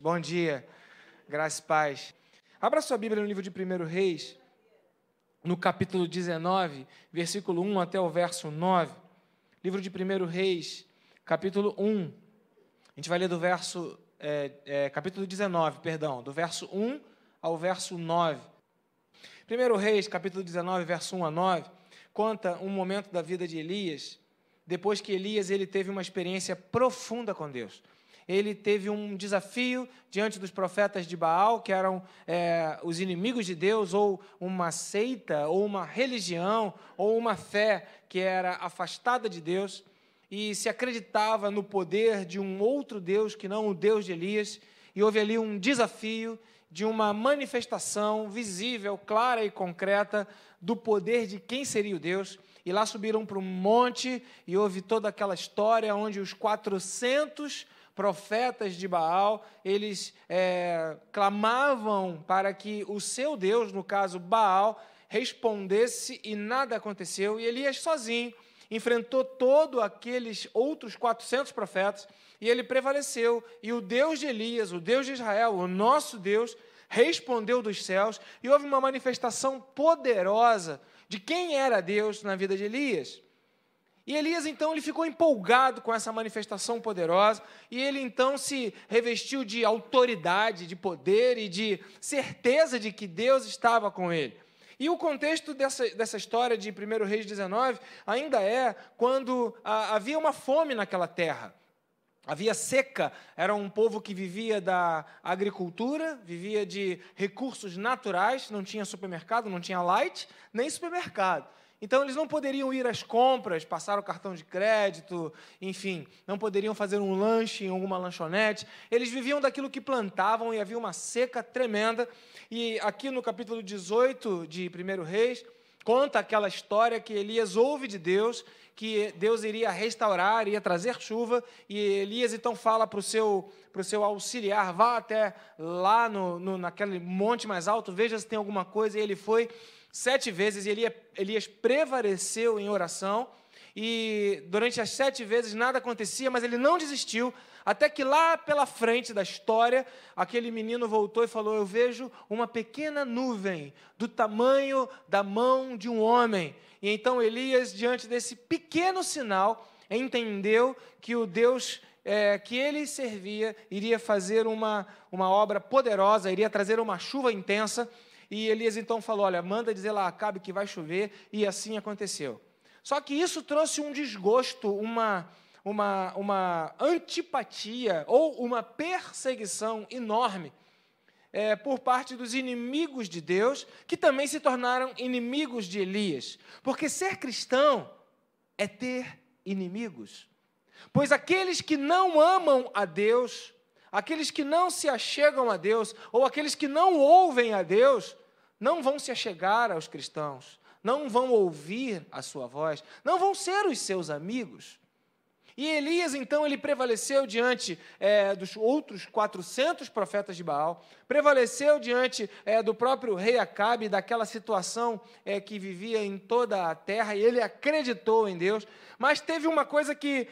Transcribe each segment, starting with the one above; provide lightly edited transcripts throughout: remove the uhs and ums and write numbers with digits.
Bom dia, graça e paz. Abra sua Bíblia no livro de 1 Reis, no capítulo 19, versículo 1 até o verso 9. Livro de 1 Reis, capítulo 1. A gente vai ler do verso, capítulo 19, perdão, do verso 1 ao verso 9. 1 Reis, capítulo 19, verso 1 a 9, conta um momento da vida de Elias, depois que Elias ele teve uma experiência profunda com Deus. Ele teve um desafio diante dos profetas de Baal, que eram os inimigos de Deus, ou uma seita, ou uma religião, ou uma fé que era afastada de Deus, e se acreditava no poder de um outro Deus, que não o Deus de Elias, e houve ali um desafio de uma manifestação visível, clara e concreta do poder de quem seria o Deus. E lá subiram para um monte, e houve toda aquela história onde os 400 profetas de Baal, eles clamavam para que o seu Deus, no caso Baal, respondesse e nada aconteceu. E Elias sozinho enfrentou todos aqueles outros 400 profetas e ele prevaleceu. E o Deus de Elias, o Deus de Israel, o nosso Deus, respondeu dos céus e houve uma manifestação poderosa de quem era Deus na vida de Elias. E Elias, então, ele ficou empolgado com essa manifestação poderosa, e ele, então, se revestiu de autoridade, de poder e de certeza de que Deus estava com ele. E o contexto dessa história de 1 Reis 19 ainda é quando havia uma fome naquela terra. Havia seca, era um povo que vivia da agricultura, vivia de recursos naturais, não tinha supermercado, não tinha Light, nem supermercado. Então, eles não poderiam ir às compras, passar o cartão de crédito, enfim, não poderiam fazer um lanche em alguma lanchonete. Eles viviam daquilo que plantavam e havia uma seca tremenda. E aqui no capítulo 18 de 1 Reis, conta aquela história que Elias ouve de Deus, que Deus iria restaurar, iria trazer chuva, e Elias então fala para o seu auxiliar, vá até lá naquele monte mais alto, veja se tem alguma coisa, e ele foi 7 vezes, e Elias prevaleceu em oração, e durante as 7 vezes nada acontecia, mas ele não desistiu, até que lá pela frente da história, aquele menino voltou e falou, eu vejo uma pequena nuvem do tamanho da mão de um homem. E então Elias, diante desse pequeno sinal, entendeu que o Deus que ele servia iria fazer uma obra poderosa, iria trazer uma chuva intensa. E Elias então falou, olha, manda dizer lá a Acabe que vai chover, e assim aconteceu. Só que isso trouxe um desgosto, uma antipatia ou uma perseguição enorme por parte dos inimigos de Deus, que também se tornaram inimigos de Elias. Porque ser cristão é ter inimigos. Pois aqueles que não amam a Deus, aqueles que não se achegam a Deus, ou aqueles que não ouvem a Deus, não vão se achegar aos cristãos, não vão ouvir a sua voz, não vão ser os seus amigos. E Elias, então, ele prevaleceu diante dos outros 400 profetas de Baal, prevaleceu diante do próprio rei Acabe, daquela situação que vivia em toda a terra, e ele acreditou em Deus, mas teve uma coisa que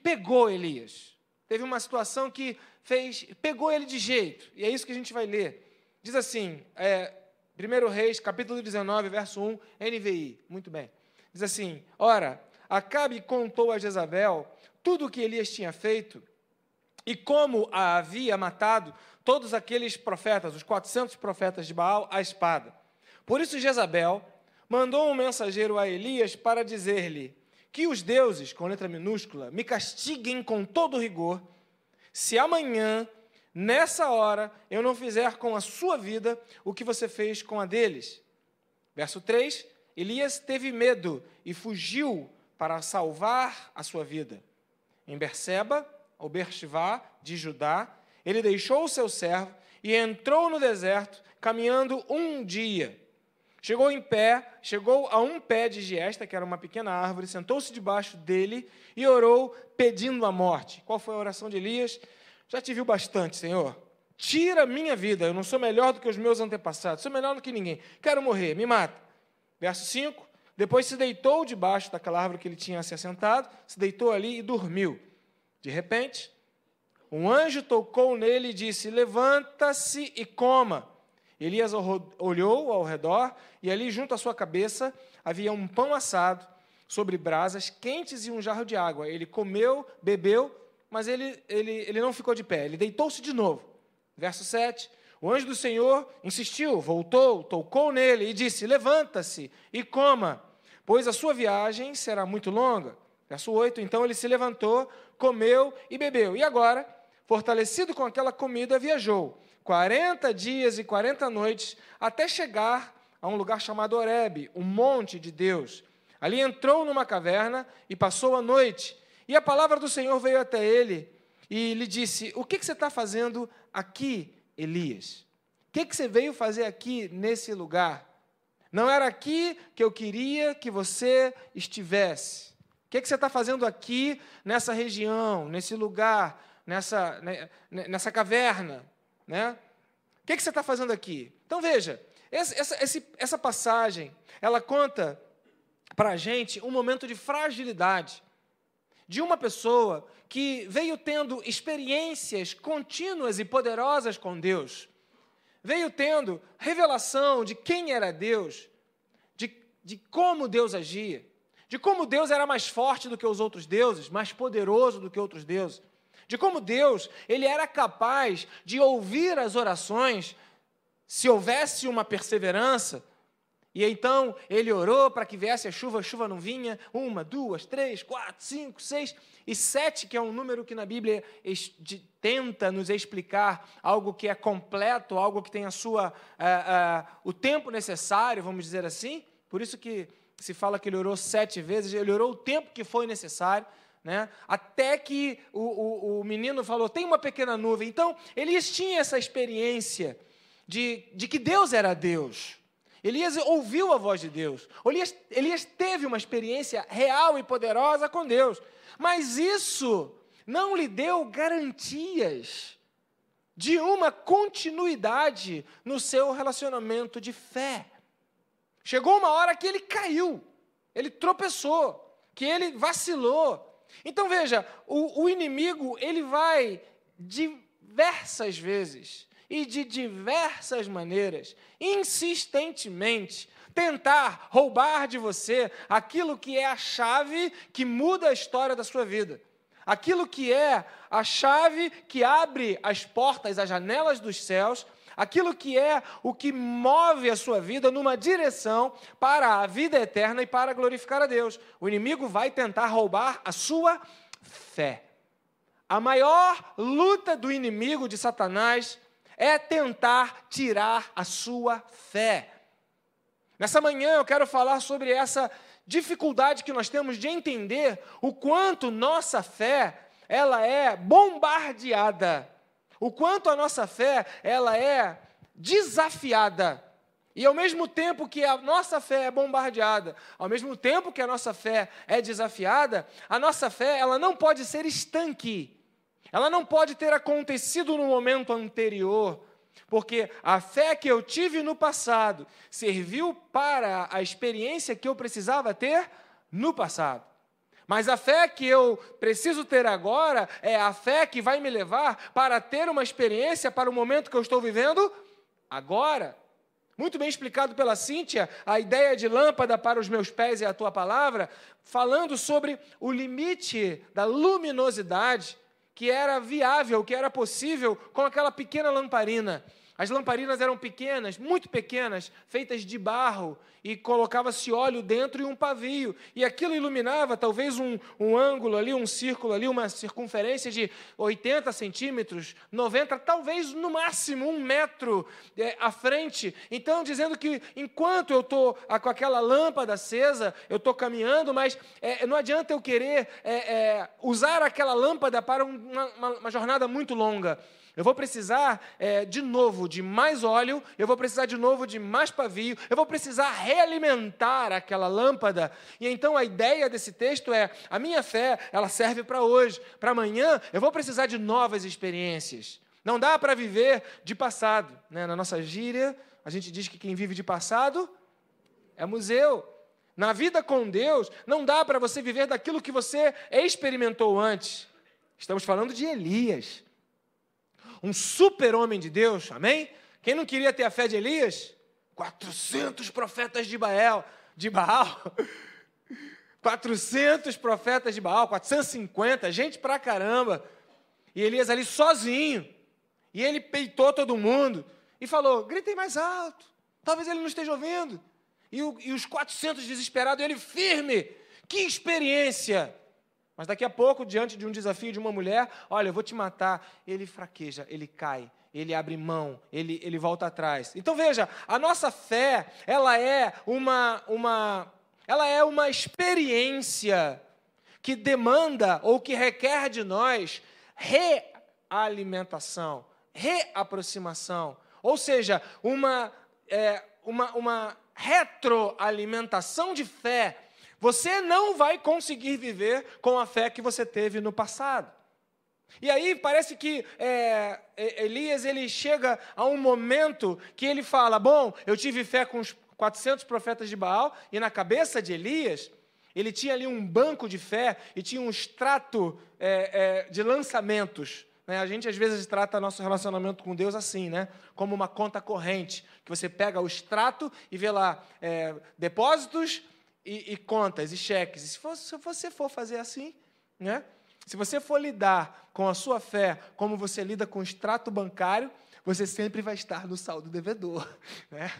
pegou Elias, teve uma situação que pegou ele de jeito, e é isso que a gente vai ler. Diz assim, 1 Reis, capítulo 19, verso 1, NVI, muito bem. Diz assim, ora, Acabe contou a Jezabel tudo o que Elias tinha feito e como a havia matado todos aqueles profetas, os 400 profetas de Baal, à espada. Por isso Jezabel mandou um mensageiro a Elias para dizer-lhe que os deuses, com letra minúscula, me castiguem com todo rigor, se amanhã, nessa hora, eu não fizer com a sua vida o que você fez com a deles. Verso 3, Elias teve medo e fugiu para salvar a sua vida. Em Berseba, ou Beersheba, de Judá, ele deixou o seu servo e entrou no deserto, caminhando um dia. Chegou a um pé de giesta, que era uma pequena árvore, sentou-se debaixo dele e orou, pedindo a morte. Qual foi a oração de Elias? Já te viu bastante, Senhor. Tira a minha vida, eu não sou melhor do que os meus antepassados, sou melhor do que ninguém. Quero morrer, me mata. Verso 5, depois se deitou debaixo daquela árvore que ele tinha se assentado, se deitou ali e dormiu. De repente, um anjo tocou nele e disse: levanta-se e coma. Elias olhou ao redor, e ali junto à sua cabeça havia um pão assado sobre brasas quentes e um jarro de água. Ele comeu, bebeu, mas ele não ficou de pé, ele deitou-se de novo. Verso 7, o anjo do Senhor insistiu, voltou, tocou nele e disse: levanta-se e coma, pois a sua viagem será muito longa. Verso 8, então ele se levantou, comeu e bebeu. E agora, fortalecido com aquela comida, viajou 40 dias e 40 noites até chegar a um lugar chamado Horebe, o monte de Deus. Ali entrou numa caverna e passou a noite. E a palavra do Senhor veio até ele e lhe disse: o que você está fazendo aqui, Elias? O que você veio fazer aqui nesse lugar? Não era aqui que eu queria que você estivesse. O que você está fazendo aqui nessa região, nesse lugar, nessa caverna? Né? O que você está fazendo aqui? Então, veja, essa passagem, ela conta para a gente um momento de fragilidade de uma pessoa que veio tendo experiências contínuas e poderosas com Deus, veio tendo revelação de quem era Deus, de como Deus agia, de como Deus era mais forte do que os outros deuses, mais poderoso do que outros deuses, de como Deus ele era capaz de ouvir as orações se houvesse uma perseverança. E então ele orou para que viesse a chuva não vinha, 1, 2, 3, 4, 5, 6 e 7, que é um número que na Bíblia tenta nos explicar algo que é completo, algo que tem o tempo necessário, vamos dizer assim. Por isso que se fala que ele orou 7 vezes, ele orou o tempo que foi necessário, né? Até que o menino falou: tem uma pequena nuvem. Então, Elias tinha essa experiência de que Deus era Deus. Elias ouviu a voz de Deus. Elias teve uma experiência real e poderosa com Deus. Mas isso não lhe deu garantias de uma continuidade no seu relacionamento de fé. Chegou uma hora que ele caiu, ele tropeçou, que ele vacilou. Então, veja, o inimigo, ele vai diversas vezes e de diversas maneiras, insistentemente, tentar roubar de você aquilo que é a chave que muda a história da sua vida. Aquilo que é a chave que abre as portas, as janelas dos céus, aquilo que é o que move a sua vida numa direção para a vida eterna e para glorificar a Deus. O inimigo vai tentar roubar a sua fé. A maior luta do inimigo, de Satanás, é tentar tirar a sua fé. Nessa manhã eu quero falar sobre essa dificuldade que nós temos de entender o quanto nossa fé, ela é bombardeada, o quanto a nossa fé, ela é desafiada. E ao mesmo tempo que a nossa fé é bombardeada, ao mesmo tempo que a nossa fé é desafiada, a nossa fé, ela não pode ser estanque. Ela não pode ter acontecido no momento anterior, porque a fé que eu tive no passado serviu para a experiência que eu precisava ter no passado. Mas a fé que eu preciso ter agora é a fé que vai me levar para ter uma experiência para o momento que eu estou vivendo agora. Muito bem explicado pela Cíntia, a ideia de lâmpada para os meus pés é a tua palavra, falando sobre o limite da luminosidade que era viável, que era possível com aquela pequena lamparina. As lamparinas eram pequenas, muito pequenas, feitas de barro, e colocava-se óleo dentro e um pavio. E aquilo iluminava talvez um ângulo ali, um círculo ali, uma circunferência de 80 centímetros, 90, talvez no máximo 1 metro à frente. Então, dizendo que enquanto eu estou com aquela lâmpada acesa, eu estou caminhando, mas não adianta eu querer usar aquela lâmpada para uma jornada muito longa. Eu vou precisar de novo de mais óleo, eu vou precisar de novo de mais pavio, eu vou precisar realimentar aquela lâmpada. E então a ideia desse texto é: a minha fé, ela serve para hoje, para amanhã eu vou precisar de novas experiências. Não dá para viver de passado, né? Na nossa gíria, a gente diz que quem vive de passado é museu. Na vida com Deus, não dá para você viver daquilo que você experimentou antes. Estamos falando de Elias. um super-homem de Deus, amém? Quem não queria ter a fé de Elias? 400 profetas de Baal. 400 profetas de Baal, 450, gente pra caramba. E Elias ali sozinho. E ele peitou todo mundo e falou, gritem mais alto, talvez ele não esteja ouvindo. E os 400 desesperados, ele firme. Que experiência! Mas daqui a pouco, diante de um desafio de uma mulher, olha, eu vou te matar. Ele fraqueja, ele cai, ele abre mão, ele volta atrás. Então veja, a nossa fé, ela é uma experiência que demanda ou que requer de nós realimentação, reaproximação. Ou seja, uma retroalimentação de fé. Você não vai conseguir viver com a fé que você teve no passado. E aí parece que Elias ele chega a um momento que ele fala, bom, eu tive fé com os 400 profetas de Baal, e na cabeça de Elias, ele tinha ali um banco de fé e tinha um extrato de lançamentos. A gente, às vezes, trata nosso relacionamento com Deus assim, né? Como uma conta corrente, que você pega o extrato e vê lá depósitos e contas e cheques. E se você for fazer assim, né? Se você for lidar com a sua fé como você lida com o extrato bancário, você sempre vai estar no saldo devedor, né?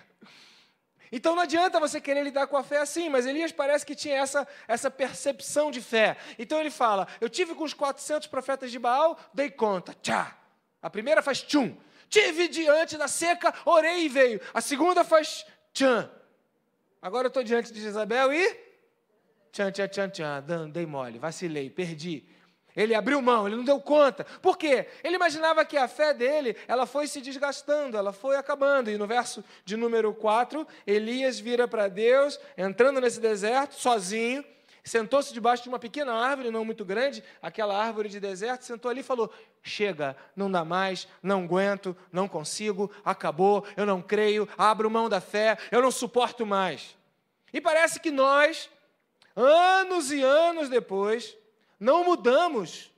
Então não adianta você querer lidar com a fé assim, mas Elias parece que tinha essa percepção de fé. Então ele fala, eu tive com os 400 profetas de Baal, dei conta, tchá. A primeira faz tchum. Tive diante da seca, orei e veio. A segunda faz tchan. Agora eu estou diante de Jezabel e tchan, tchan, tchan, tchan. Dei mole, vacilei, perdi. Ele abriu mão, ele não deu conta. Por quê? Ele imaginava que a fé dele, ela foi se desgastando, ela foi acabando. E no verso de número 4, Elias vira para Deus, entrando nesse deserto, sozinho, sentou-se debaixo de uma pequena árvore, não muito grande, aquela árvore de deserto, sentou ali e falou, chega, não dá mais, não aguento, não consigo, acabou, eu não creio, abro mão da fé, eu não suporto mais. E parece que nós, anos e anos depois, não mudamos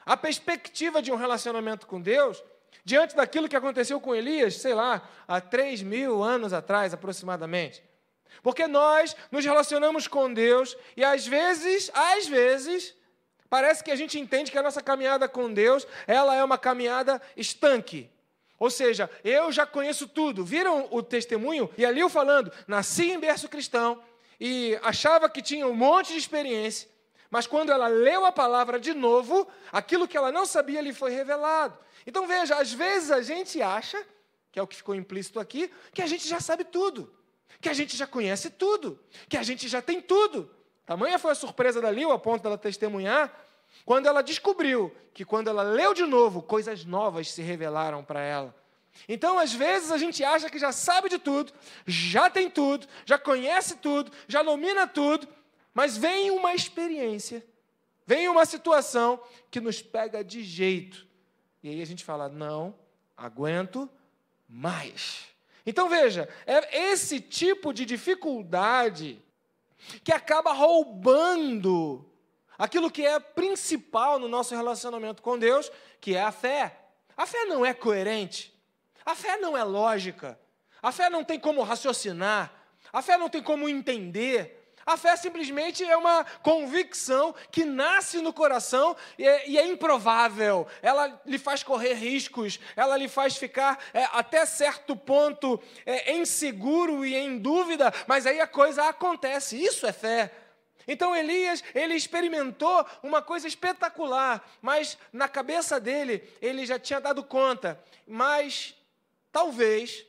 a perspectiva de um relacionamento com Deus diante daquilo que aconteceu com Elias, sei lá, há 3.000 anos atrás, aproximadamente. Porque nós nos relacionamos com Deus e, às vezes, parece que a gente entende que a nossa caminhada com Deus, ela é uma caminhada estanque. Ou seja, eu já conheço tudo. Viram o testemunho? E ali eu falando, nasci em berço cristão e achava que tinha um monte de experiência. Mas quando ela leu a palavra de novo, aquilo que ela não sabia lhe foi revelado. Então veja, às vezes a gente acha, que é o que ficou implícito aqui, que a gente já sabe tudo, que a gente já conhece tudo, que a gente já tem tudo. Tamanha foi a surpresa da Lil, a ponto dela testemunhar, quando ela descobriu que quando ela leu de novo, coisas novas se revelaram para ela. Então, às vezes, a gente acha que já sabe de tudo, já tem tudo, já conhece tudo, já domina tudo, mas vem uma experiência, vem uma situação que nos pega de jeito. E aí a gente fala, não aguento mais. Então veja, é esse tipo de dificuldade que acaba roubando aquilo que é principal no nosso relacionamento com Deus, que é a fé. A fé não é coerente, a fé não é lógica, a fé não tem como raciocinar, a fé não tem como entender. A fé simplesmente é uma convicção que nasce no coração e é improvável. Ela lhe faz correr riscos, ela lhe faz ficar até certo ponto inseguro e em dúvida, mas aí a coisa acontece. Isso é fé. Então Elias, ele experimentou uma coisa espetacular, mas na cabeça dele, ele já tinha dado conta. Mas talvez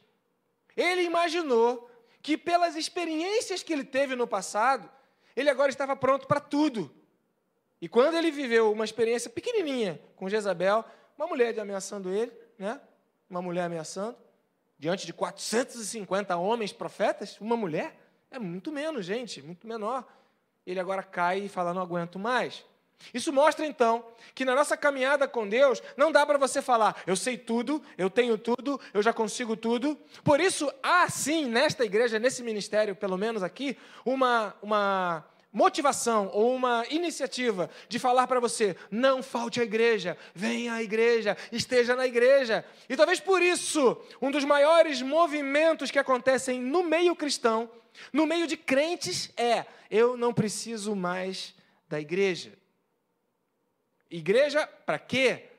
ele imaginou que pelas experiências que ele teve no passado, ele agora estava pronto para tudo. E quando ele viveu uma experiência pequenininha com Jezabel, uma mulher ameaçando ele, né? Uma mulher ameaçando, diante de 450 homens profetas, uma mulher, é muito menos, gente, muito menor. Ele agora cai e fala, não aguento mais. Isso mostra, então, que na nossa caminhada com Deus, não dá para você falar, eu sei tudo, eu tenho tudo, eu já consigo tudo. Por isso, há sim, nesta igreja, nesse ministério, pelo menos aqui, uma motivação ou uma iniciativa de falar para você: não falte à igreja, venha à igreja, esteja na igreja. E talvez por isso, um dos maiores movimentos que acontecem no meio cristão, no meio de crentes, é: eu não preciso mais da igreja. Igreja para quê?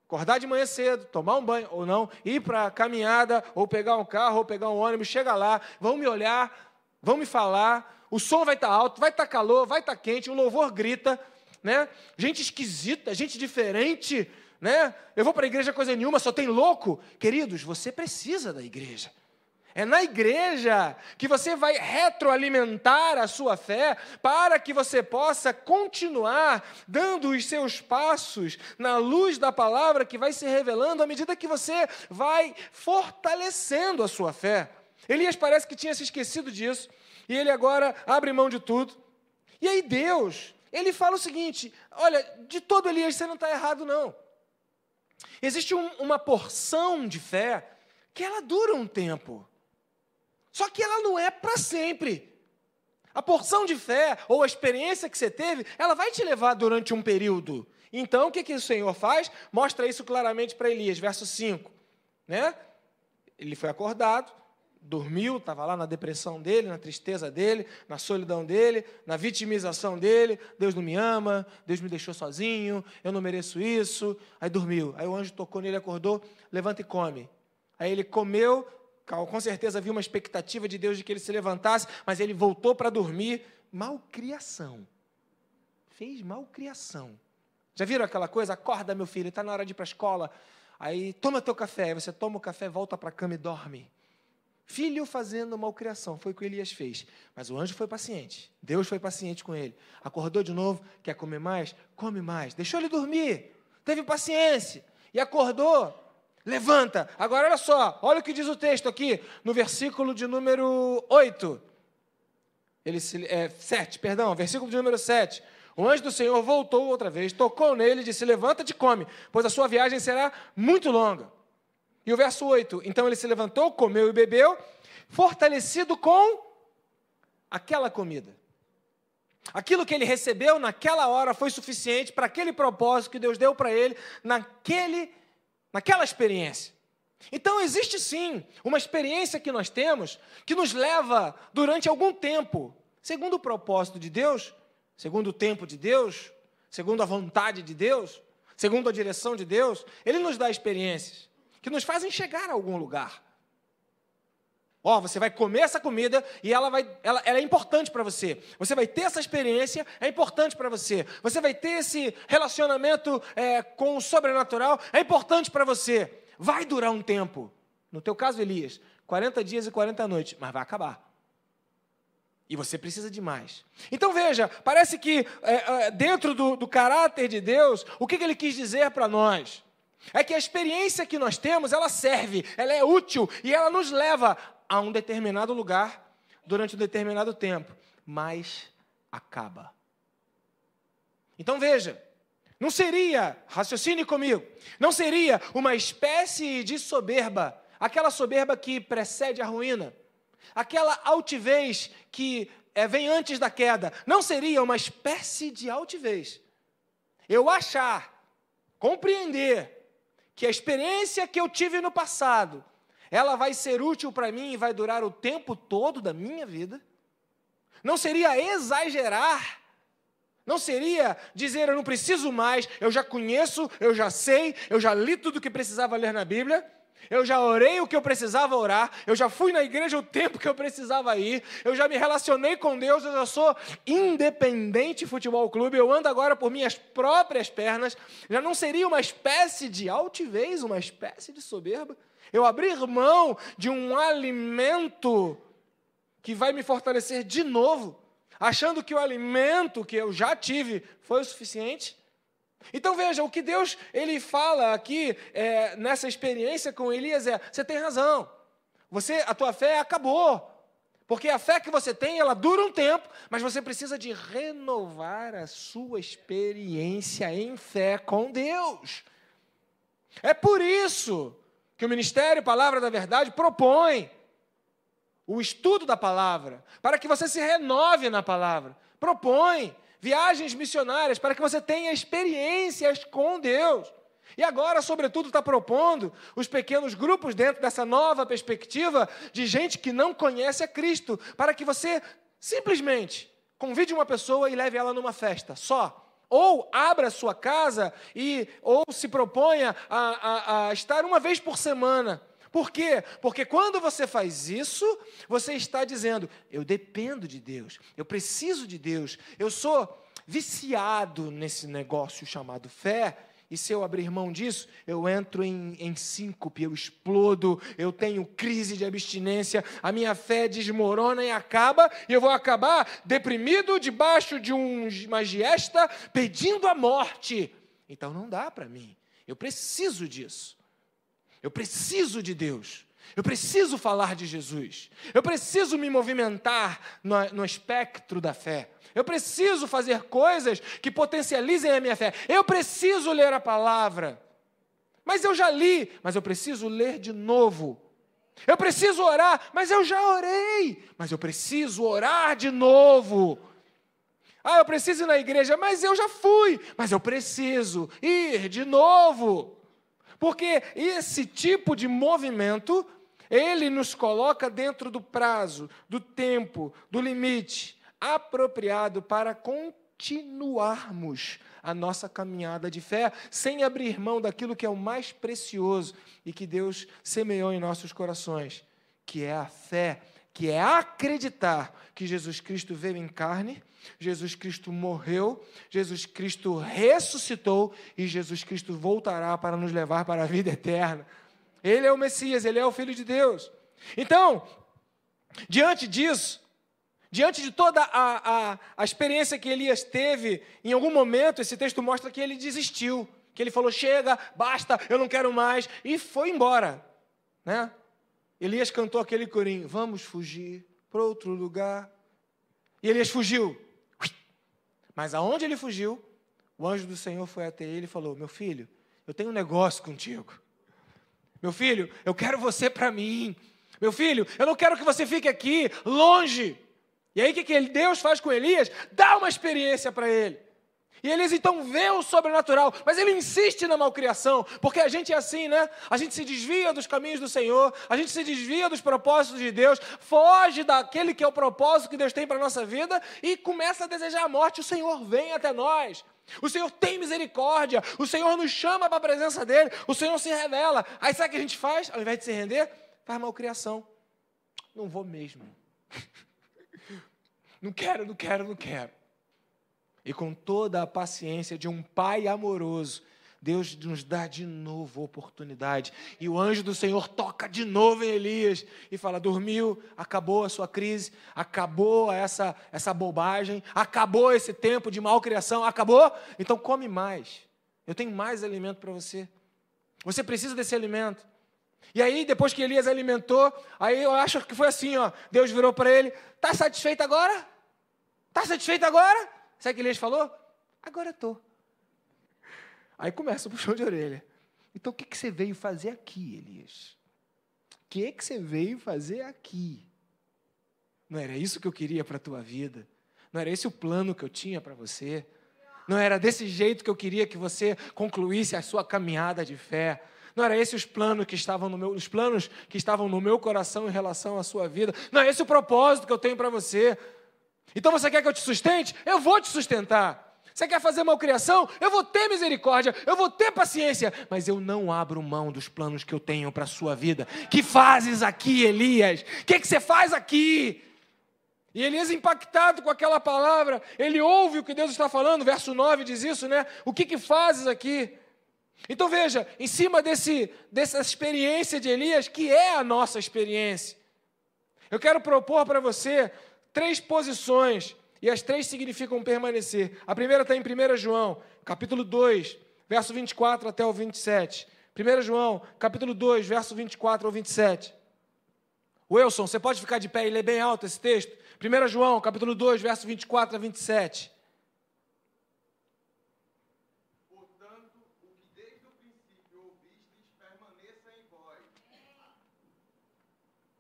Acordar de manhã cedo, tomar um banho ou não, ir para a caminhada, ou pegar um carro, ou pegar um ônibus, chega lá, vão me olhar, vão me falar, o som vai estar alto, vai estar calor, vai estar quente, o louvor grita, né? Gente esquisita, gente diferente, né? Eu vou para a igreja coisa nenhuma, só tem louco. Queridos, você precisa da igreja. É na igreja que você vai retroalimentar a sua fé para que você possa continuar dando os seus passos na luz da palavra que vai se revelando à medida que você vai fortalecendo a sua fé. Elias parece que tinha se esquecido disso e ele agora abre mão de tudo. E aí Deus, ele fala o seguinte: olha, de todo Elias você não está errado não. Existe uma porção de fé que ela dura um tempo. Só que ela não é para sempre. A porção de fé, ou a experiência que você teve, ela vai te levar durante um período. Então, o que o Senhor faz? Mostra isso claramente para Elias, verso 5. Né? Ele foi acordado, dormiu, estava lá na depressão dele, na tristeza dele, na solidão dele, na vitimização dele. Deus não me ama, Deus me deixou sozinho, eu não mereço isso. Aí dormiu. Aí o anjo tocou nele, acordou: levanta e come. Aí ele comeu. Com certeza havia uma expectativa de Deus de que ele se levantasse, mas ele voltou para dormir. Malcriação. Fez malcriação. Já viram aquela coisa? Acorda, meu filho, está na hora de ir para a escola. Aí toma teu café. Aí você toma o café, volta para a cama e dorme. Filho fazendo malcriação. Foi o que Elias fez. Mas o anjo foi paciente. Deus foi paciente com ele. Acordou de novo. Quer comer mais? Come mais. Deixou ele dormir. Teve paciência. E acordou. Levanta. Agora olha só, olha o que diz o texto aqui, no versículo de número 8. 7, versículo de número 7. O anjo do Senhor voltou outra vez, tocou nele e disse: levanta-te e come, pois a sua viagem será muito longa. E o verso 8, então ele se levantou, comeu e bebeu, fortalecido com aquela comida. Aquilo que ele recebeu naquela hora foi suficiente para aquele propósito que Deus deu para ele naquela experiência. Então, existe sim uma experiência que nós temos que nos leva durante algum tempo, segundo o propósito de Deus, segundo o tempo de Deus, segundo a vontade de Deus, segundo a direção de Deus. Ele nos dá experiências que nos fazem chegar a algum lugar. Você vai comer essa comida e ela é importante para você. Você vai ter essa experiência, é importante para você. Você vai ter esse relacionamento com o sobrenatural, é importante para você. Vai durar um tempo. No teu caso, Elias, 40 dias e 40 noites, mas vai acabar. E você precisa de mais. Então veja, parece que dentro do caráter de Deus, o que ele quis dizer para nós? É que a experiência que nós temos, ela serve, ela é útil e ela nos leva a um determinado lugar, durante um determinado tempo, mas acaba. Então veja, não seria, raciocine comigo, não seria uma espécie de soberba, aquela soberba que precede a ruína, aquela altivez que vem antes da queda, não seria uma espécie de altivez eu achar, compreender, que a experiência que eu tive no passado, ela vai ser útil para mim e vai durar o tempo todo da minha vida? Não seria exagerar? Não seria dizer: eu não preciso mais, eu já conheço, eu já sei, eu já li tudo o que precisava ler na Bíblia, eu já orei o que eu precisava orar, eu já fui na igreja o tempo que eu precisava ir, eu já me relacionei com Deus, eu já sou independente futebol clube, eu ando agora por minhas próprias pernas? Já não seria uma espécie de altivez, uma espécie de soberba? Eu abrir mão de um alimento que vai me fortalecer de novo, achando que o alimento que eu já tive foi o suficiente? Então veja, o que Deus ele fala aqui nessa experiência com Elias você tem razão, a tua fé acabou, porque a fé que você tem, ela dura um tempo, mas você precisa de renovar a sua experiência em fé com Deus. É por isso que o Ministério Palavra da Verdade propõe o estudo da palavra, para que você se renove na palavra, propõe viagens missionárias para que você tenha experiências com Deus. E agora, sobretudo, está propondo os pequenos grupos dentro dessa nova perspectiva de gente que não conhece a Cristo, para que você simplesmente convide uma pessoa e leve ela numa festa, só. Ou abra a sua casa ou se proponha a estar uma vez por semana. Por quê? Porque quando você faz isso, você está dizendo, eu dependo de Deus, eu preciso de Deus, eu sou viciado nesse negócio chamado fé, e se eu abrir mão disso, eu entro em síncope, eu explodo, eu tenho crise de abstinência, a minha fé desmorona e acaba, e eu vou acabar deprimido debaixo de uma giesta, pedindo a morte. Então não dá para mim, eu preciso disso. Eu preciso de Deus, eu preciso falar de Jesus, eu preciso me movimentar no espectro da fé, eu preciso fazer coisas que potencializem a minha fé, eu preciso ler a palavra, mas eu já li, mas eu preciso ler de novo, eu preciso orar, mas eu já orei, mas eu preciso orar de novo. Eu preciso ir na igreja, mas eu já fui, mas eu preciso ir de novo. Porque esse tipo de movimento, ele nos coloca dentro do prazo, do tempo, do limite, apropriado para continuarmos a nossa caminhada de fé, sem abrir mão daquilo que é o mais precioso e que Deus semeou em nossos corações, que é a fé, que é acreditar que Jesus Cristo veio em carne, Jesus Cristo morreu, Jesus Cristo ressuscitou e Jesus Cristo voltará para nos levar para a vida eterna. Ele é o Messias, Ele é o Filho de Deus. Então, diante disso, diante de toda a experiência que Elias teve, em algum momento esse texto mostra que ele desistiu, que ele falou, chega, basta, eu não quero mais, e foi embora, né? Elias cantou aquele corinho, vamos fugir para outro lugar. E Elias fugiu. Mas aonde ele fugiu, o anjo do Senhor foi até ele e falou, meu filho, eu tenho um negócio contigo. Meu filho, eu quero você para mim. Meu filho, eu não quero que você fique aqui, longe. E aí o que Deus faz com Elias? Dá uma experiência para ele. E Elias então vê o sobrenatural, mas ele insiste na malcriação, porque a gente é assim, né? A gente se desvia dos caminhos do Senhor, a gente se desvia dos propósitos de Deus, foge daquele que é o propósito que Deus tem para a nossa vida e começa a desejar a morte. O Senhor vem até nós, o Senhor tem misericórdia, o Senhor nos chama para a presença dEle, o Senhor se revela. Aí sabe o que a gente faz? Ao invés de se render, faz malcriação. Não vou mesmo. Não quero. E com toda a paciência de um pai amoroso, Deus nos dá de novo oportunidade. E o anjo do Senhor toca de novo em Elias e fala, dormiu, acabou a sua crise, acabou essa bobagem, acabou esse tempo de malcriação, acabou? Então come mais. Eu tenho mais alimento para você. Você precisa desse alimento. E aí, depois que Elias alimentou, aí eu acho que foi assim, Deus virou para ele, está satisfeito agora? Está satisfeito agora? Sabe o que Elias falou? Agora estou. Aí começa o puxão de orelha. Então, o que você veio fazer aqui, Elias? O que você veio fazer aqui? Não era isso que eu queria para a tua vida? Não era esse o plano que eu tinha para você? Não era desse jeito que eu queria que você concluísse a sua caminhada de fé? Não era esse os planos que estavam no meu coração em relação à sua vida? Não é esse o propósito que eu tenho para você? Então você quer que eu te sustente? Eu vou te sustentar. Você quer fazer malcriação? Eu vou ter misericórdia, eu vou ter paciência, mas eu não abro mão dos planos que eu tenho para a sua vida. Que fazes aqui, Elias? O que você faz aqui? E Elias, impactado com aquela palavra, ele ouve o que Deus está falando, verso 9 diz isso, né? O que fazes aqui? Então veja, em cima dessa experiência de Elias, que é a nossa experiência, eu quero propor para você 3 posições, e as 3 significam permanecer. A primeira está em 1 João, capítulo 2, verso 24 até o 27. 1 João, capítulo 2, verso 24 ao 27. Wilson, você pode ficar de pé e ler bem alto esse texto? 1 João, capítulo 2, verso 24 a 27.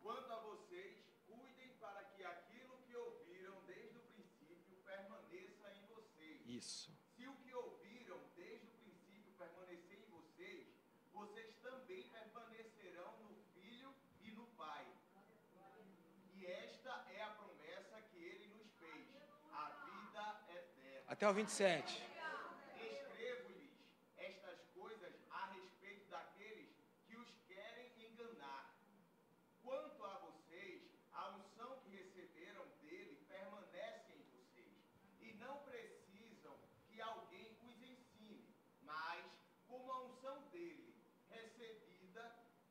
Quanto a vocês, cuidem para que aquilo que ouviram desde o princípio permaneça Isso. Se o que ouviram desde o princípio permanecer em vocês, vocês também permanecerão no Filho e no Pai. E esta é a promessa que ele nos fez, a vida eterna. Até o 27. Escrevo-lhes estas coisas a respeito daqueles que os querem enganar. Quanto a vocês, a unção que receberam dele permanece em vocês, e não precisam que alguém os ensine, mas, como a unção dele, recebida,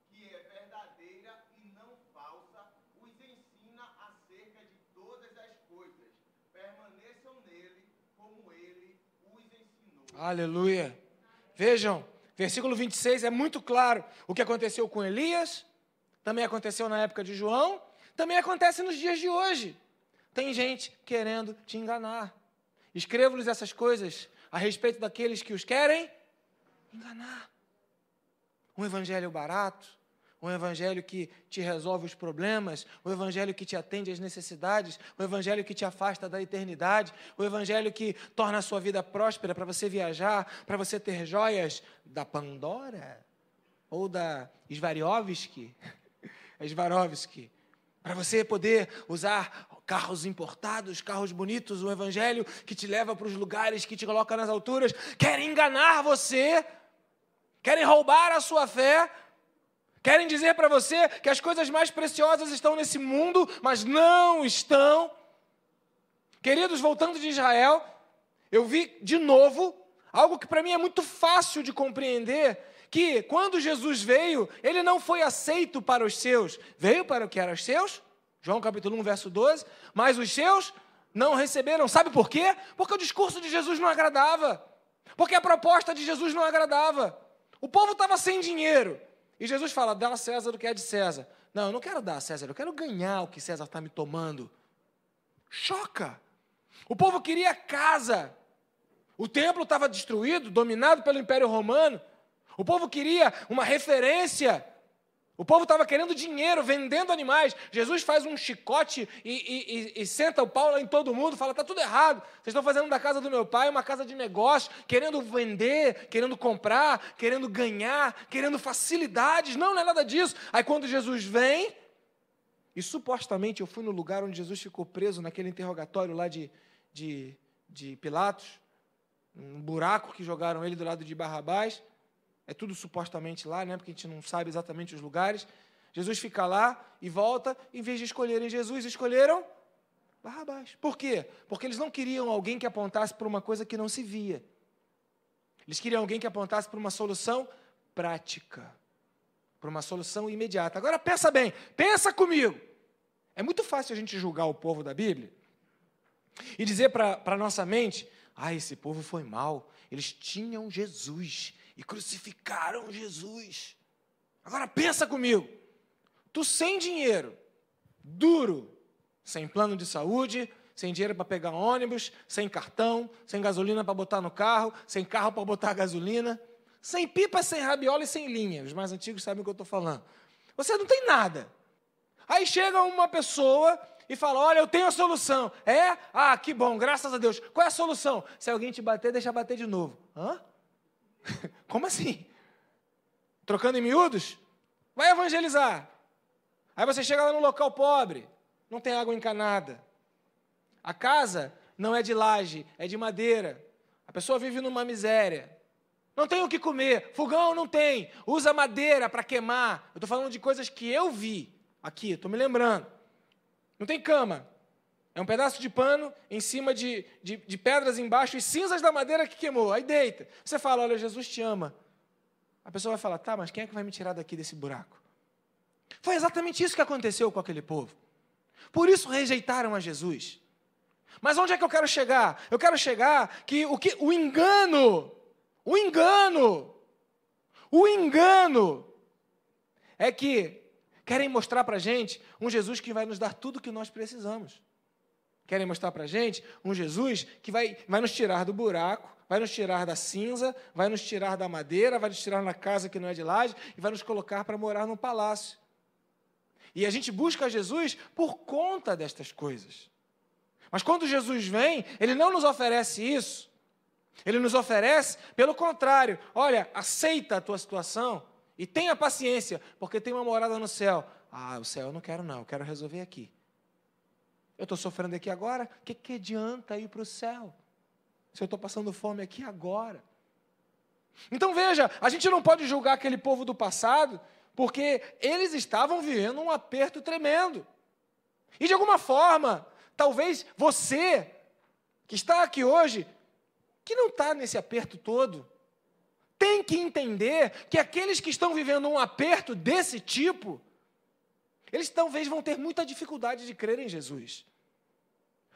que é verdadeira e não falsa, os ensina acerca de todas as coisas. Permaneçam nele, como ele os ensinou. Aleluia. Vejam, versículo 26 é muito claro. O que aconteceu com Elias, também aconteceu na época de João, também acontece nos dias de hoje. Tem gente querendo te enganar. Escrevo-lhes essas coisas a respeito daqueles que os querem enganar. Um evangelho barato, um evangelho que te resolve os problemas, um evangelho que te atende às necessidades, um evangelho que te afasta da eternidade, um evangelho que torna a sua vida próspera para você viajar, para você ter joias da Pandora ou da Swarovski, para você poder usar carros importados, carros bonitos, um evangelho que te leva para os lugares, que te coloca nas alturas. Querem enganar você, querem roubar a sua fé, querem dizer para você que as coisas mais preciosas estão nesse mundo, mas não estão. Queridos, voltando de Israel, eu vi de novo algo que para mim é muito fácil de compreender, que quando Jesus veio, ele não foi aceito para os seus. Veio para o que eram os seus, João capítulo 1, verso 12, mas os seus não receberam. Sabe por quê? Porque o discurso de Jesus não agradava, porque a proposta de Jesus não agradava. O povo estava sem dinheiro, e Jesus fala, dá a César o que é de César. Não, eu não quero dar a César, eu quero ganhar o que César está me tomando. Choca. O povo queria casa. O templo estava destruído, dominado pelo Império Romano. O povo queria uma referência. O povo estava querendo dinheiro, vendendo animais. Jesus faz um chicote e senta o pau lá em todo mundo, fala, está tudo errado. Vocês estão fazendo da casa do meu pai uma casa de negócio, querendo vender, querendo comprar, querendo ganhar, querendo facilidades. Não é nada disso. Aí quando Jesus vem, e supostamente eu fui no lugar onde Jesus ficou preso, naquele interrogatório lá de Pilatos, um buraco que jogaram ele do lado de Barrabás. É tudo supostamente lá, né? Porque a gente não sabe exatamente os lugares. Jesus fica lá e volta, em vez de escolherem Jesus, escolheram Barrabás. Por quê? Porque eles não queriam alguém que apontasse para uma coisa que não se via. Eles queriam alguém que apontasse para uma solução prática, para uma solução imediata. Agora pensa bem, pensa comigo. É muito fácil a gente julgar o povo da Bíblia e dizer para a nossa mente, esse povo foi mal, eles tinham Jesus e crucificaram Jesus. Agora pensa comigo, tu sem dinheiro, duro, sem plano de saúde, sem dinheiro para pegar ônibus, sem cartão, sem gasolina para botar no carro, sem carro para botar gasolina, sem pipa, sem rabiola e sem linha. Os mais antigos sabem o que eu estou falando. Você não tem nada. Aí chega uma pessoa e fala, olha, eu tenho a solução. É? Que bom, graças a Deus. Qual é a solução? Se alguém te bater, deixa bater de novo. Hã? Como assim? Trocando em miúdos? Vai evangelizar. Aí você chega lá no local pobre, não tem água encanada. A casa não é de laje, é de madeira. A pessoa vive numa miséria. Não tem o que comer, fogão não tem, usa madeira para queimar. Eu estou falando de coisas que eu vi aqui, estou me lembrando. Não tem cama. É um pedaço de pano em cima de pedras embaixo e cinzas da madeira que queimou. Aí deita. Você fala, olha, Jesus te ama. A pessoa vai falar, tá, mas quem é que vai me tirar daqui desse buraco? Foi exatamente isso que aconteceu com aquele povo. Por isso rejeitaram a Jesus. Mas onde é que eu quero chegar? Eu quero chegar que o engano é que querem mostrar para a gente um Jesus que vai nos dar tudo o que nós precisamos. Querem mostrar para a gente um Jesus que vai nos tirar do buraco, vai nos tirar da cinza, vai nos tirar da madeira, vai nos tirar na casa que não é de laje e vai nos colocar para morar num palácio. E a gente busca Jesus por conta destas coisas. Mas quando Jesus vem, Ele não nos oferece isso. Ele nos oferece, pelo contrário, olha, aceita a tua situação e tenha paciência, porque tem uma morada no céu. O céu eu não quero não, eu quero resolver aqui. Eu estou sofrendo aqui agora, o que adianta ir para o céu? Se eu estou passando fome aqui agora. Então veja, a gente não pode julgar aquele povo do passado, porque eles estavam vivendo um aperto tremendo. E de alguma forma, talvez você, que está aqui hoje, que não está nesse aperto todo, tem que entender que aqueles que estão vivendo um aperto desse tipo, eles talvez vão ter muita dificuldade de crer em Jesus.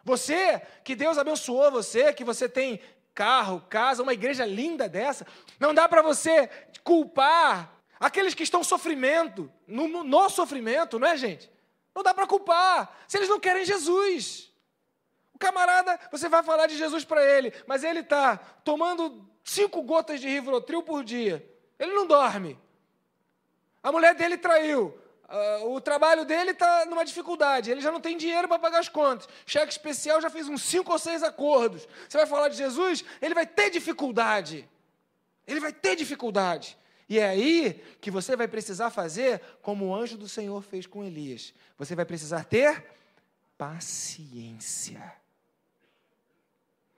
Você, que Deus abençoou você, que você tem carro, casa, uma igreja linda dessa, não dá para você culpar aqueles que estão sofrendo, no sofrimento, não é, gente? Não dá para culpar, se eles não querem Jesus. O camarada, você vai falar de Jesus para ele, mas ele está tomando 5 gotas de Rivotril por dia. Ele não dorme. A mulher dele traiu. O trabalho dele está numa dificuldade. Ele já não tem dinheiro para pagar as contas. Cheque especial já fez uns 5 ou 6 acordos. Você vai falar de Jesus, ele vai ter dificuldade. Ele vai ter dificuldade. E é aí que você vai precisar fazer como o anjo do Senhor fez com Elias. Você vai precisar ter paciência.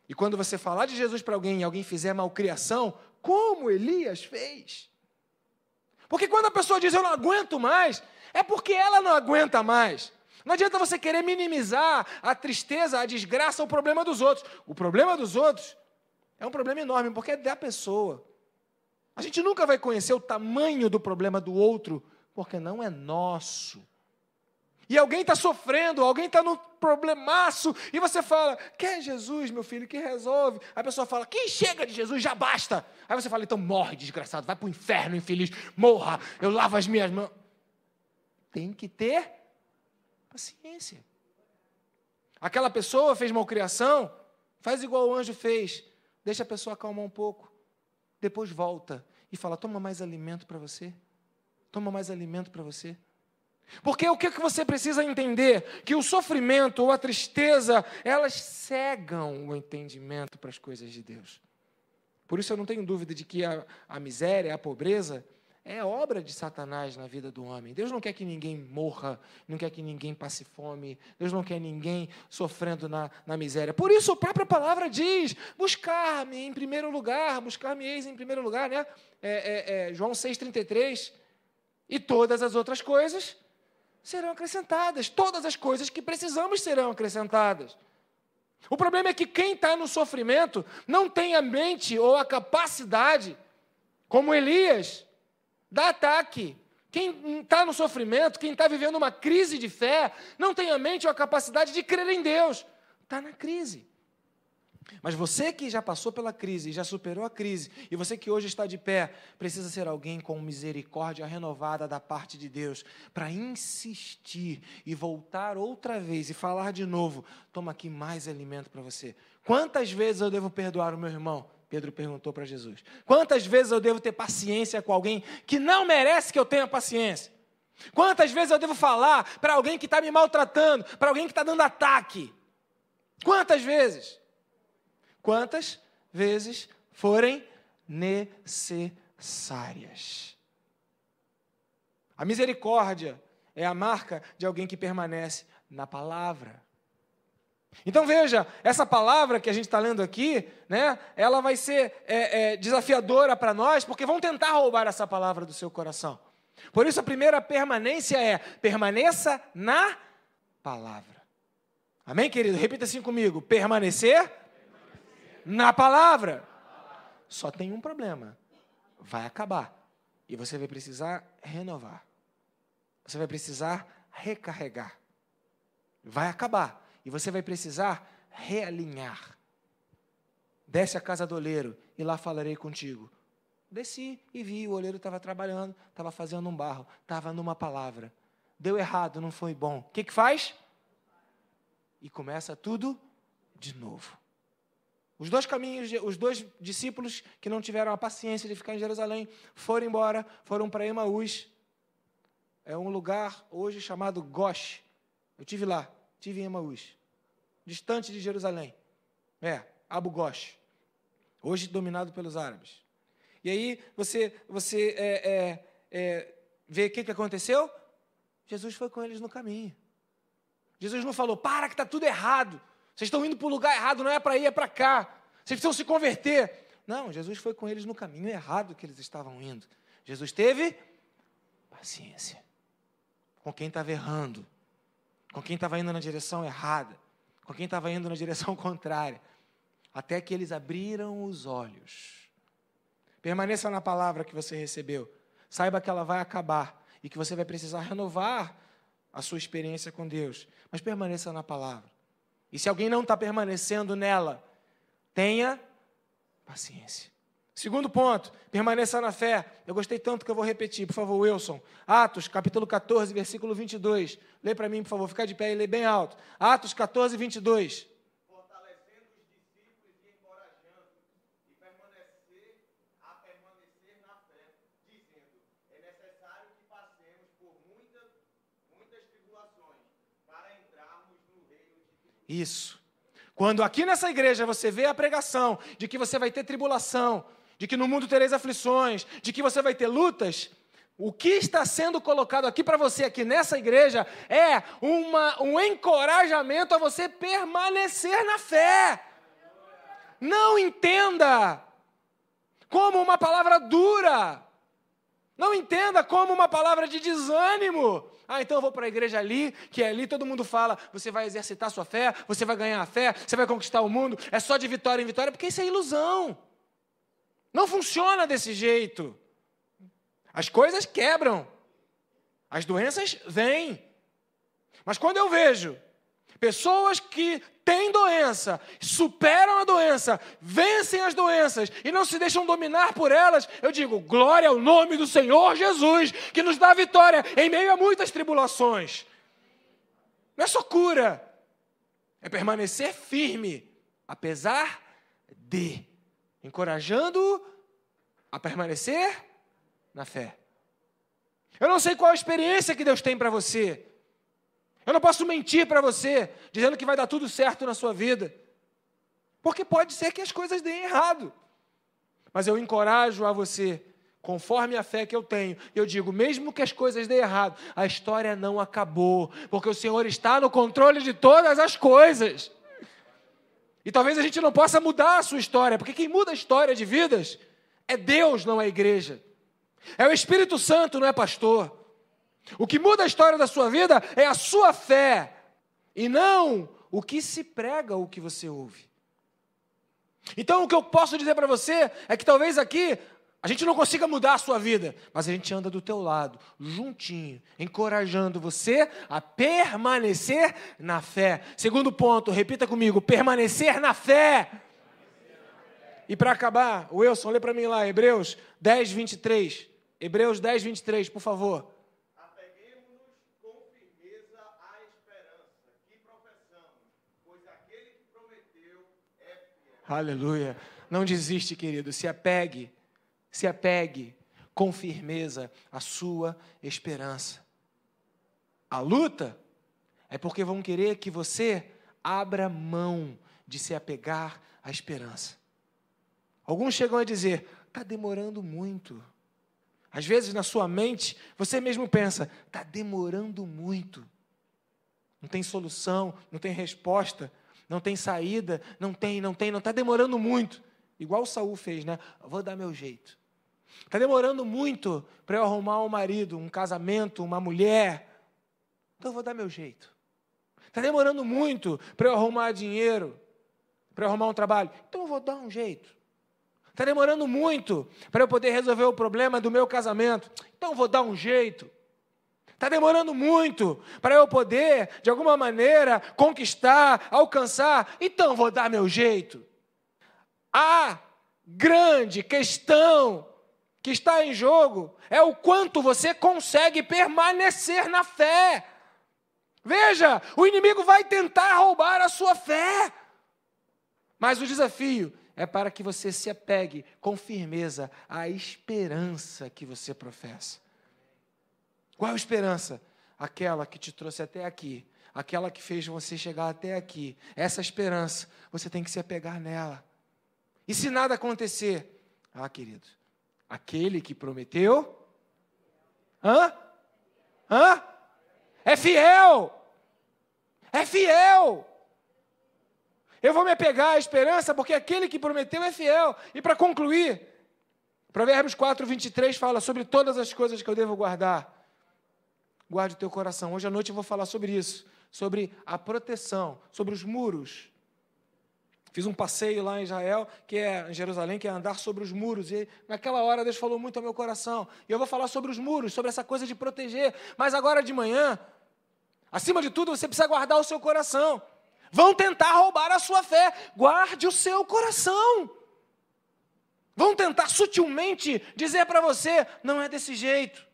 E quando você falar de Jesus para alguém e alguém fizer malcriação, como Elias fez. Porque quando a pessoa diz, eu não aguento mais, é porque ela não aguenta mais. Não adianta você querer minimizar a tristeza, a desgraça, o problema dos outros. O problema dos outros é um problema enorme, porque é da pessoa. A gente nunca vai conhecer o tamanho do problema do outro, porque não é nosso. E alguém está sofrendo, alguém está no problemaço, e você fala, quer Jesus, meu filho, que resolve? Aí a pessoa fala, quem chega de Jesus, já basta. Aí você fala, então morre, desgraçado, vai para o inferno, infeliz, morra, eu lavo as minhas mãos. Tem que ter paciência. Aquela pessoa fez malcriação, faz igual o anjo fez, deixa a pessoa acalmar um pouco, depois volta e fala, toma mais alimento para você, toma mais alimento para você. Porque o que você precisa entender? Que o sofrimento ou a tristeza, elas cegam o entendimento para as coisas de Deus. Por isso eu não tenho dúvida de que a miséria, a pobreza, é obra de Satanás na vida do homem. Deus não quer que ninguém morra, não quer que ninguém passe fome, Deus não quer ninguém sofrendo na miséria. Por isso a própria palavra diz, buscar-me em primeiro lugar, buscar-me-eis em primeiro lugar, né? João 6,33, e todas as outras coisas serão acrescentadas. Todas as coisas que precisamos serão acrescentadas. O problema é que quem está no sofrimento não tem a mente ou a capacidade, como Elias, dá ataque. Quem está no sofrimento, quem está vivendo uma crise de fé, não tem a mente ou a capacidade de crer em Deus. Está na crise. Mas você que já passou pela crise, já superou a crise, e você que hoje está de pé, precisa ser alguém com misericórdia renovada da parte de Deus, para insistir e voltar outra vez e falar de novo, toma aqui mais alimento para você. Quantas vezes eu devo perdoar o meu irmão? Pedro perguntou para Jesus. Quantas vezes eu devo ter paciência com alguém que não merece que eu tenha paciência? Quantas vezes eu devo falar para alguém que está me maltratando, para alguém que está dando ataque? Quantas vezes? Quantas vezes forem necessárias. A misericórdia é a marca de alguém que permanece na palavra. Então veja, essa palavra que a gente está lendo aqui, né, ela vai ser desafiadora para nós, porque vão tentar roubar essa palavra do seu coração. Por isso a primeira permanência é, permaneça na palavra. Amém, querido? Repita assim comigo, permanecer na palavra. Só tem um problema, vai acabar, e você vai precisar renovar. Você vai precisar recarregar. Vai acabar. E você vai precisar realinhar. Desce à casa do oleiro e lá falarei contigo. Desci e vi, o oleiro estava trabalhando, estava fazendo um barro, estava numa palavra. Deu errado, não foi bom. O que faz? E começa tudo de novo. Os dois discípulos que não tiveram a paciência de ficar em Jerusalém, foram embora, foram para Emaús. É um lugar hoje chamado Gosh. Eu estive lá. Estive em Emaús, distante de Jerusalém. Abu Gosh. hoje dominado pelos árabes. E aí você vê o que aconteceu? Jesus foi com eles no caminho. Jesus não falou, para que está tudo errado. Vocês estão indo para o lugar errado, não é para ir, é para cá. Vocês precisam se converter. Não, Jesus foi com eles no caminho errado que eles estavam indo. Jesus teve paciência com quem estava errando, com quem estava indo na direção errada, com quem estava indo na direção contrária, até que eles abriram os olhos. Permaneça na palavra que você recebeu. Saiba que ela vai acabar e que você vai precisar renovar a sua experiência com Deus. Mas permaneça na palavra. E se alguém não está permanecendo nela, tenha paciência. Segundo ponto, permaneça na fé. Eu gostei tanto que eu vou repetir, por favor, Wilson. Atos, capítulo 14, versículo 22. Lê para mim, por favor, fica de pé e lê bem alto. Atos 14, 22. Fortalecendo os discípulos e encorajando-os, e permanecer na fé, dizendo, é necessário que passemos por muitas tribulações, para entrarmos no reino de Deus. Isso. Quando aqui nessa igreja você vê a pregação de que você vai ter tribulação, de que no mundo tereis aflições, de que você vai ter lutas, o que está sendo colocado aqui para você aqui nessa igreja é um encorajamento a você permanecer na fé. Não entenda como uma palavra dura. Não entenda como uma palavra de desânimo. Então eu vou para a igreja ali, que ali todo mundo fala, você vai exercitar sua fé, você vai ganhar a fé, você vai conquistar o mundo, é só de vitória em vitória, porque isso é ilusão. Não funciona desse jeito. As coisas quebram, as doenças vêm. Mas quando eu vejo pessoas que têm doença, superam a doença, vencem as doenças e não se deixam dominar por elas, eu digo, glória ao nome do Senhor Jesus, que nos dá vitória em meio a muitas tribulações. Não é só cura, é permanecer firme, apesar de, encorajando-o a permanecer na fé. Eu não sei qual a experiência que Deus tem para você. Eu não posso mentir para você, dizendo que vai dar tudo certo na sua vida. Porque pode ser que as coisas deem errado. Mas eu encorajo a você, conforme a fé que eu tenho, eu digo, mesmo que as coisas deem errado, a história não acabou, porque o Senhor está no controle de todas as coisas. E talvez a gente não possa mudar a sua história, porque quem muda a história de vidas é Deus, não é a igreja. É o Espírito Santo, não é pastor. O que muda a história da sua vida é a sua fé, e não o que se prega, o que você ouve. Então, o que eu posso dizer para você é que talvez aqui a gente não consiga mudar a sua vida, mas a gente anda do teu lado, juntinho, encorajando você a permanecer na fé. Segundo ponto, repita comigo, permanecer na fé. E para acabar, Wilson, lê para mim lá, Hebreus 10, 23. Hebreus 10, 23, por favor. Apeguemo-nos com firmeza à esperança que professamos, pois aquele que prometeu é fiel. Aleluia. Não desiste, querido. Se apegue com firmeza à sua esperança. A luta é porque vão querer que você abra mão de se apegar à esperança. Alguns chegam a dizer, está demorando muito. Às vezes, na sua mente, você mesmo pensa, está demorando muito. Não tem solução, não tem resposta, não tem saída, não está demorando muito. Igual o Saul fez, né? Vou dar meu jeito. Está demorando muito para eu arrumar um marido, um casamento, uma mulher. Então eu vou dar meu jeito. Está demorando muito para eu arrumar dinheiro, para eu arrumar um trabalho. Então eu vou dar um jeito. Está demorando muito para eu poder resolver o problema do meu casamento. Então eu vou dar um jeito. Está demorando muito para eu poder, de alguma maneira, conquistar, alcançar. Então eu vou dar meu jeito. A grande questão que está em jogo é o quanto você consegue permanecer na fé. Veja, o inimigo vai tentar roubar a sua fé. Mas o desafio é para que você se apegue com firmeza à esperança que você professa. Qual a esperança? Aquela que te trouxe até aqui, aquela que fez você chegar até aqui. Essa esperança, você tem que se apegar nela. E se nada acontecer? Queridos, aquele que prometeu... É fiel! É fiel! Eu vou me apegar à esperança porque aquele que prometeu é fiel. E para concluir, Provérbios 4, 23 fala sobre todas as coisas que eu devo guardar. Guarde o teu coração. Hoje à noite eu vou falar sobre isso, sobre a proteção, sobre os muros. Fiz um passeio lá em Israel, em Jerusalém, que é andar sobre os muros. E naquela hora Deus falou muito ao meu coração. E eu vou falar sobre os muros, sobre essa coisa de proteger. Mas agora de manhã, acima de tudo, você precisa guardar o seu coração. Vão tentar roubar a sua fé. Guarde o seu coração. Vão tentar sutilmente dizer para você, não é desse jeito.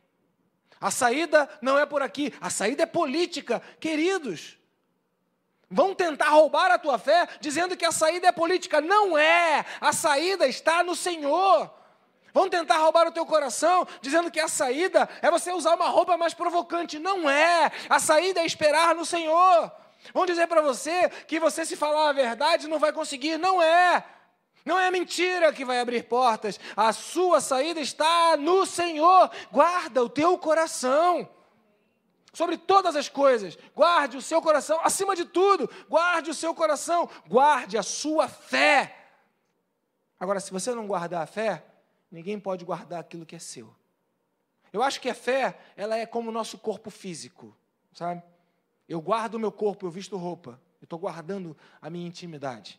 A saída não é por aqui. A saída é política. Queridos, vão tentar roubar a tua fé dizendo que a saída é política. Não é. A saída está no Senhor. Vão tentar roubar o teu coração dizendo que a saída é você usar uma roupa mais provocante. Não é. A saída é esperar no Senhor. Vão dizer para você que você, se falar a verdade, não vai conseguir. Não é. Não é mentira que vai abrir portas. A sua saída está no Senhor. Guarda o teu coração. Sobre todas as coisas, guarde o seu coração. Acima de tudo, guarde o seu coração. Guarde a sua fé. Agora, se você não guardar a fé, ninguém pode guardar aquilo que é seu. Eu acho que a fé, ela é como o nosso corpo físico, sabe? Eu guardo o meu corpo, eu visto roupa. Eu estou guardando a minha intimidade.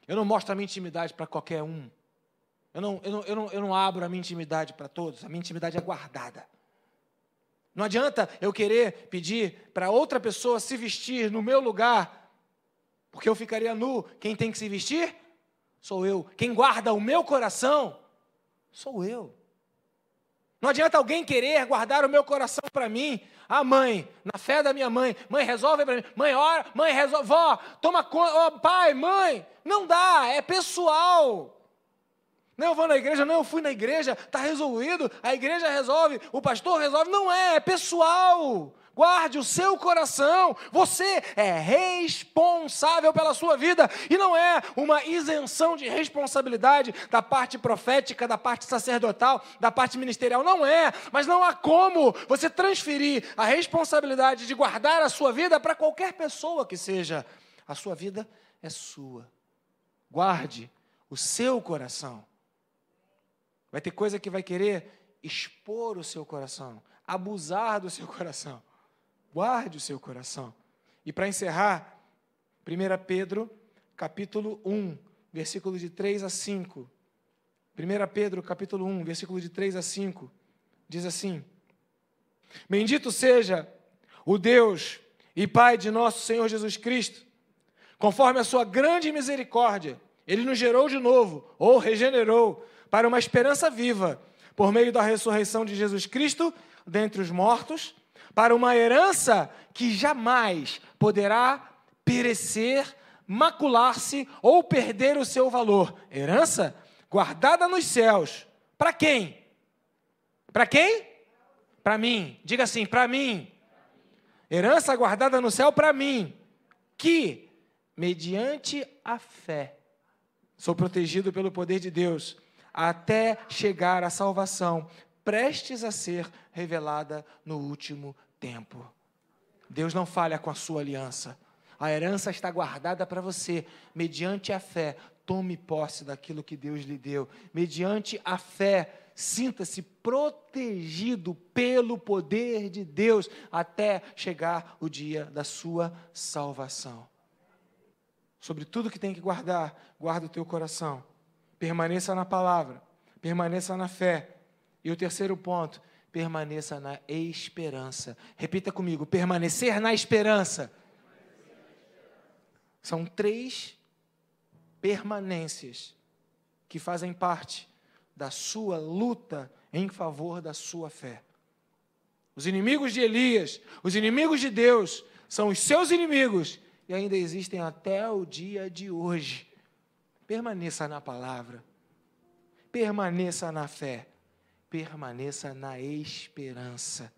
Eu não mostro a minha intimidade para qualquer um. Eu não abro a minha intimidade para todos. A minha intimidade é guardada. Não adianta eu querer pedir para outra pessoa se vestir no meu lugar, porque eu ficaria nu. Quem tem que se vestir? Sou eu. Quem guarda o meu coração? Sou eu. Não adianta alguém querer guardar o meu coração para mim. Mãe, na fé da minha mãe, mãe, resolve para mim, mãe, ora, mãe, resolve, vó, toma conta, pai, mãe, não dá, é pessoal. Não, eu vou na igreja, não, eu fui na igreja, está resolvido, a igreja resolve, o pastor resolve, não é pessoal. Guarde o seu coração, você é responsável pela sua vida, e não é uma isenção de responsabilidade da parte profética, da parte sacerdotal, da parte ministerial, não é, mas não há como você transferir a responsabilidade de guardar a sua vida para qualquer pessoa que seja. A sua vida é sua. Guarde o seu coração. Vai ter coisa que vai querer expor o seu coração, abusar do seu coração. Guarde o seu coração. E para encerrar, 1 Pedro, capítulo 1, versículo de 3 a 5. 1 Pedro, capítulo 1, versículo de 3 a 5, diz assim: Bendito seja o Deus e Pai de nosso Senhor Jesus Cristo, conforme a sua grande misericórdia, Ele nos gerou de novo, ou regenerou, para uma esperança viva, por meio da ressurreição de Jesus Cristo dentre os mortos, para uma herança que jamais poderá perecer, macular-se ou perder o seu valor. Herança guardada nos céus. Para quem? Para quem? Para mim. Diga assim, para mim. Herança guardada no céu para mim, que, mediante a fé, sou protegido pelo poder de Deus, até chegar à salvação, prestes a ser revelada no último tempo. Deus não falha com a sua aliança. A herança está guardada para você. Mediante a fé, tome posse daquilo que Deus lhe deu. Mediante a fé, sinta-se protegido pelo poder de Deus até chegar o dia da sua salvação. Sobre tudo que tem que guardar, guarda o teu coração. Permaneça na palavra, permaneça na fé. E o terceiro ponto, permaneça na esperança. Repita comigo, permanecer na esperança. São 3 permanências que fazem parte da sua luta em favor da sua fé. Os inimigos de Elias, os inimigos de Deus, são os seus inimigos e ainda existem até o dia de hoje. Permaneça na palavra, permaneça na fé, permaneça na esperança.